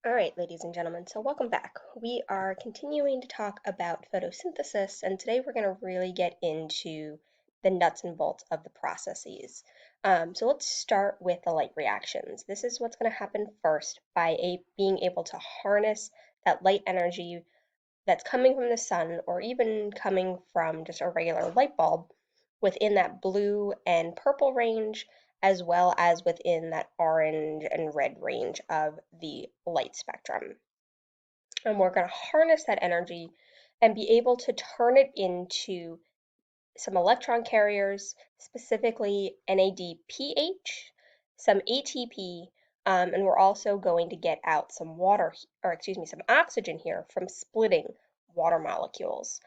All right, ladies and gentlemen, so welcome back. We are continuing to talk about photosynthesis, and today we're going to really get into the nuts and bolts of the processes. So let's start with the light reactions. This is what's going to happen first by being able to harness that light energy that's coming from the sun or even coming from just a regular light bulb within that blue and purple range, as well as within that orange and red range of the light spectrum. And we're going to harness that energy and be able to turn it into some electron carriers, specifically NADPH, some ATP, and we're also going to get out some some oxygen here from splitting water molecules.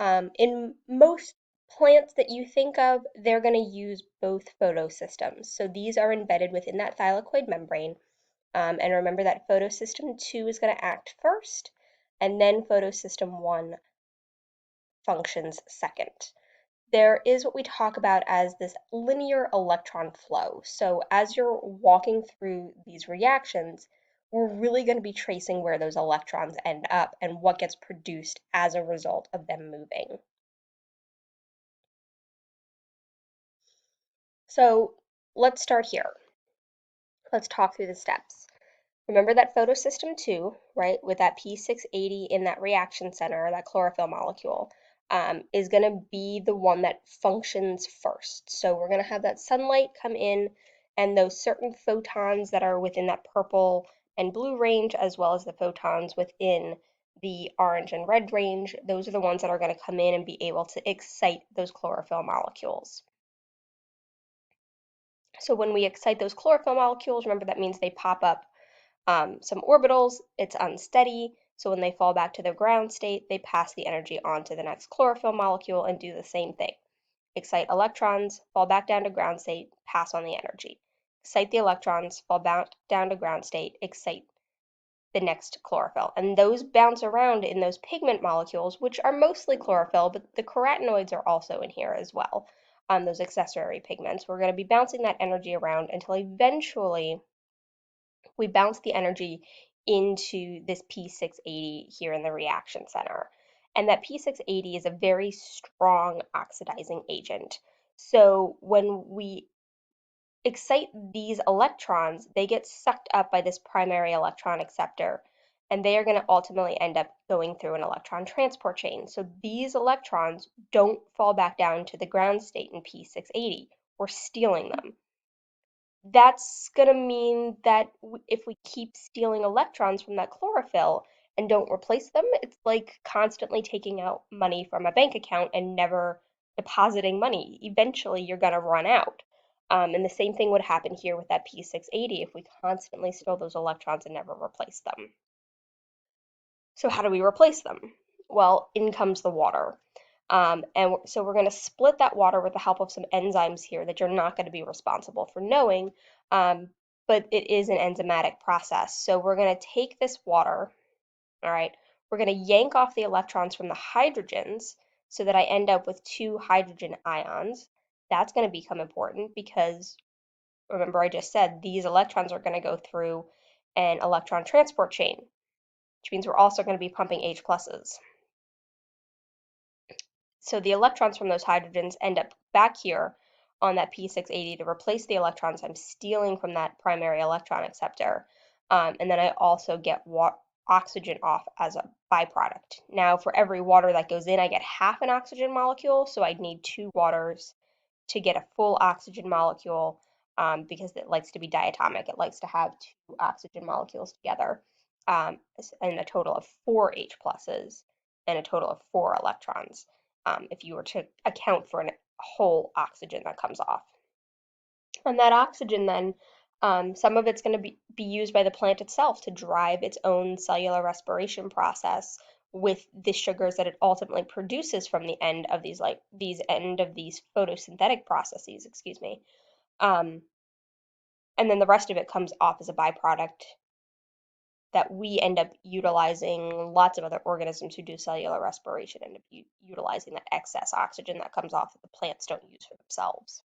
In most plants that you think of, they're going to use both photosystems. So these are embedded within that thylakoid membrane. And remember that photosystem 2 is going to act first, and then photosystem 1 functions second. There is what we talk about as this linear electron flow. So as you're walking through these reactions, we're really going to be tracing where those electrons end up and what gets produced as a result of them moving. So let's start here. Let's talk through the steps. Remember that photosystem 2, right, with that P680 in that reaction center, that chlorophyll molecule, is going to be the one that functions first. So we're going to have that sunlight come in, and those certain photons that are within that purple and blue range, as well as the photons within the orange and red range, those are the ones that are going to come in and be able to excite those chlorophyll molecules. So when we excite those chlorophyll molecules, remember that means they pop up some orbitals, it's unsteady, so when they fall back to the ground state, they pass the energy on to the next chlorophyll molecule and do the same thing. Excite electrons, fall back down to ground state, pass on the energy. Excite the electrons, fall back down to ground state, excite the next chlorophyll. And those bounce around in those pigment molecules, which are mostly chlorophyll, but the carotenoids are also in here as well. Those accessory pigments. We're going to be bouncing that energy around until eventually we bounce the energy into this P680 here in the reaction center. And that P680 is a very strong oxidizing agent. So when we excite these electrons, they get sucked up by this primary electron acceptor, and they are going to ultimately end up going through an electron transport chain. So these electrons don't fall back down to the ground state in P680. We're stealing them. That's going to mean that if we keep stealing electrons from that chlorophyll and don't replace them, it's like constantly taking out money from a bank account and never depositing money. Eventually, you're going to run out. And the same thing would happen here with that P680 if we constantly steal those electrons and never replace them. So how do we replace them? Well, in comes the water. So we're going to split that water with the help of some enzymes here that you're not going to be responsible for knowing, um, but it is an enzymatic process. So we're going to take this water, all right, we're going to yank off the electrons from the hydrogens so that I end up with two hydrogen ions. That's going to become important because remember I just said these electrons are going to go through an electron transport chain, which means we're also going to be pumping H pluses. So the electrons from those hydrogens end up back here on that P680 to replace the electrons I'm stealing from that primary electron acceptor. And then I also get oxygen off as a byproduct. Now, for every water that goes in, I get half an oxygen molecule, so I'd need two waters to get a full oxygen molecule because it likes to be diatomic. It likes to have two oxygen molecules together, and a total of four H pluses and a total of four electrons if you were to account for a whole oxygen that comes off. And that oxygen then, some of it's going to be used by the plant itself to drive its own cellular respiration process with the sugars that it ultimately produces from the end of these photosynthetic processes, excuse me. Um, and then the rest of it comes off as a byproduct that we end up utilizing. Lots of other organisms who do cellular respiration end up utilizing that excess oxygen that comes off that the plants don't use for themselves.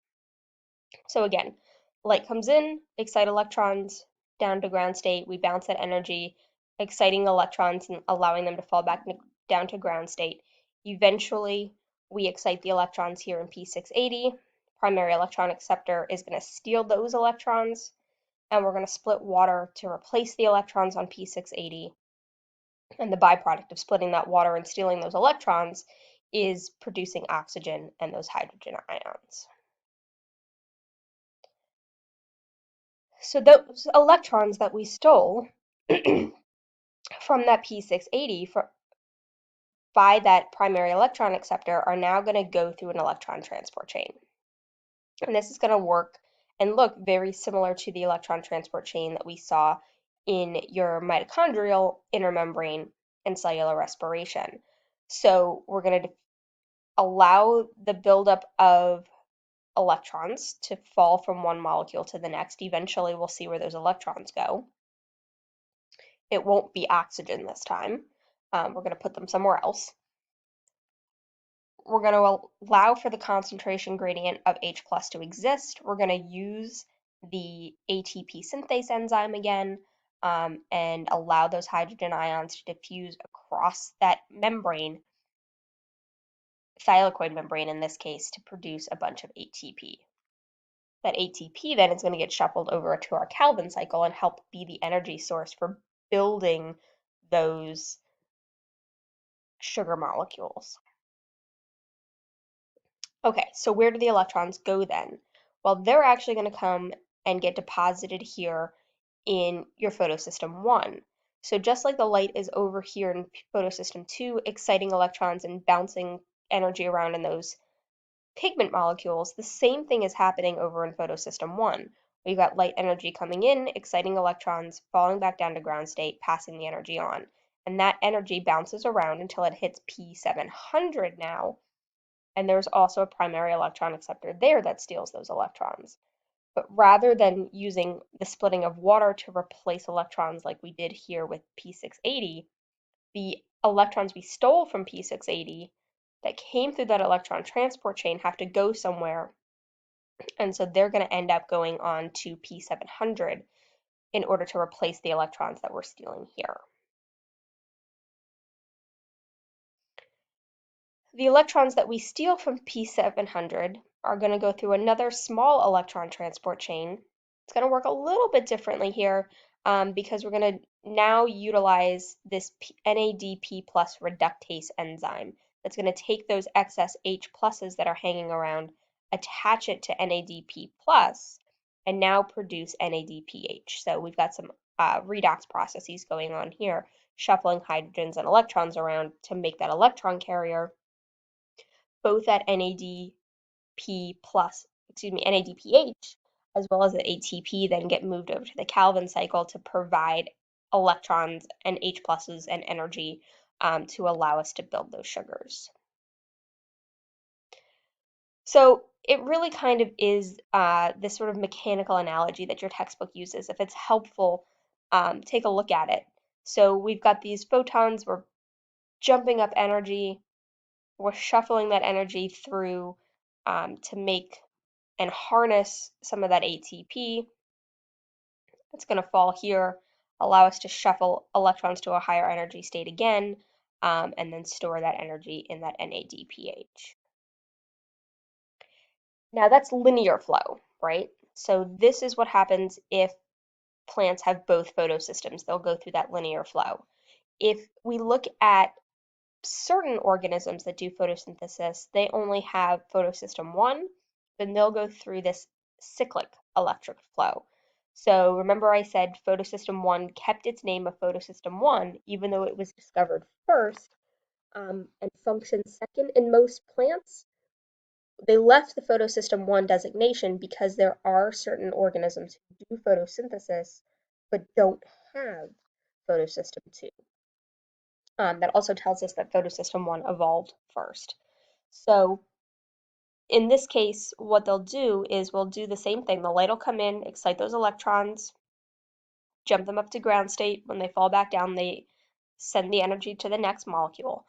So again, light comes in, excite electrons down to ground state, we bounce that energy exciting electrons and allowing them to fall back down to ground state. Eventually, we excite the electrons here in P680. Primary electron acceptor is going to steal those electrons, and we're going to split water to replace the electrons on P680. And the byproduct of splitting that water and stealing those electrons is producing oxygen and those hydrogen ions. So those electrons that we stole from that P680 by that primary electron acceptor are now going to go through an electron transport chain. And this is going to work and look very similar to the electron transport chain that we saw in your mitochondrial inner membrane and cellular respiration. So we're going to allow the buildup of electrons to fall from one molecule to the next. Eventually, we'll see where those electrons go. It won't be oxygen this time. We're going to put them somewhere else. We're going to allow for the concentration gradient of H plus to exist. We're going to use the ATP synthase enzyme again and allow those hydrogen ions to diffuse across that membrane, thylakoid membrane in this case, to produce a bunch of ATP. That ATP then is going to get shuffled over to our Calvin cycle and help be the energy source for building those sugar molecules. Okay, so where do the electrons go then? Well, they're actually going to come and get deposited here in your photosystem 1. So just like the light is over here in photosystem 2, exciting electrons and bouncing energy around in those pigment molecules, the same thing is happening over in photosystem 1. We've got light energy coming in, exciting electrons, falling back down to ground state, passing the energy on. And that energy bounces around until it hits P700 now, and there's also a primary electron acceptor there that steals those electrons. But rather than using the splitting of water to replace electrons like we did here with P680, the electrons we stole from P680 that came through that electron transport chain have to go somewhere, and so they're going to end up going on to P700 in order to replace the electrons that we're stealing here. The electrons that we steal from P700 are going to go through another small electron transport chain. It's going to work a little bit differently here because we're going to now utilize this NADP plus reductase enzyme that's going to take those excess H pluses that are hanging around, attach it to NADP plus, and now produce NADPH. So we've got some redox processes going on here, shuffling hydrogens and electrons around to make that electron carrier. Both at NADP plus, NADPH, as well as at ATP, then get moved over to the Calvin cycle to provide electrons and H pluses and energy to allow us to build those sugars. So it really kind of is this sort of mechanical analogy that your textbook uses. If it's helpful, take a look at it. So we've got these photons, we're jumping up energy, we're shuffling that energy through to make and harness some of that ATP. It's going to fall here, allow us to shuffle electrons to a higher energy state again, and then store that energy in that NADPH. Now that's linear flow, right? So this is what happens if plants have both photosystems. They'll go through that linear flow. If we look at certain organisms that do photosynthesis, they only have photosystem 1, then they'll go through this cyclic electric flow. So remember I said photosystem 1 kept its name of photosystem 1, even though it was discovered first and functions second in most plants. They left the photosystem 1 designation because there are certain organisms who do photosynthesis but don't have photosystem 2. That also tells us that photosystem 1 evolved first. So in this case, what they'll do is we'll do the same thing. The light will come in, excite those electrons, jump them up to ground state. When they fall back down, they send the energy to the next molecule.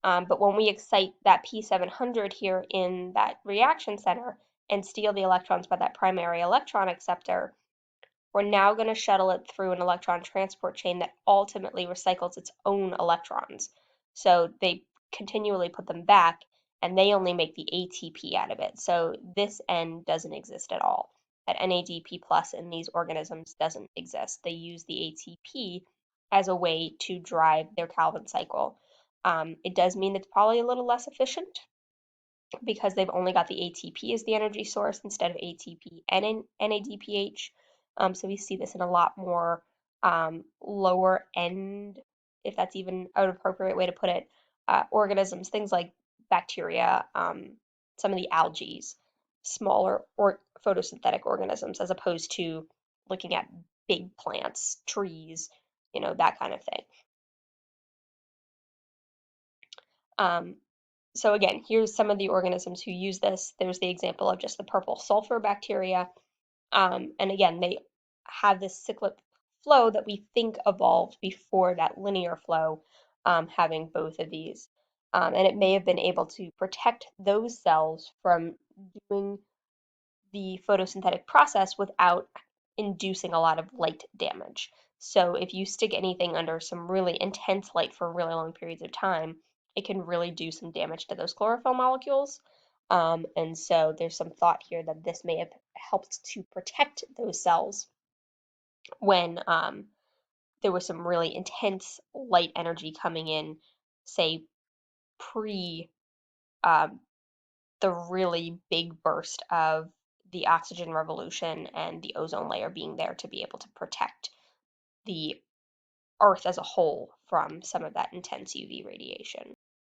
But when we excite that P700 here in that reaction center and steal the electrons by that primary electron acceptor, We're now going to shuttle it through an electron transport chain that ultimately recycles its own electrons. So they continually put them back, and they only make the ATP out of it. So this end doesn't exist at all. That NADP plus in these organisms doesn't exist. They use the ATP as a way to drive their Calvin cycle. It does mean it's probably a little less efficient because they've only got the ATP as the energy source instead of ATP and NADPH. So we see this in a lot more lower end, if that's even an appropriate way to put it, organisms, things like bacteria, some of the algae, smaller or photosynthetic organisms, as opposed to looking at big plants, trees, that kind of thing. Um, So again, here's some of the organisms who use this. There's the example of just the purple sulfur bacteria. And again, they have this cyclic flow that we think evolved before that linear flow, having both of these. And it may have been able to protect those cells from doing the photosynthetic process without inducing a lot of light damage. So if you stick anything under some really intense light for really long periods of time, it can really do some damage to those chlorophyll molecules. And so there's some thought here that this may have helped to protect those cells when there was some really intense light energy coming in, say pre um, the really big burst of the oxygen revolution and the ozone layer being there to be able to protect the Earth as a whole from some of that intense UV radiation.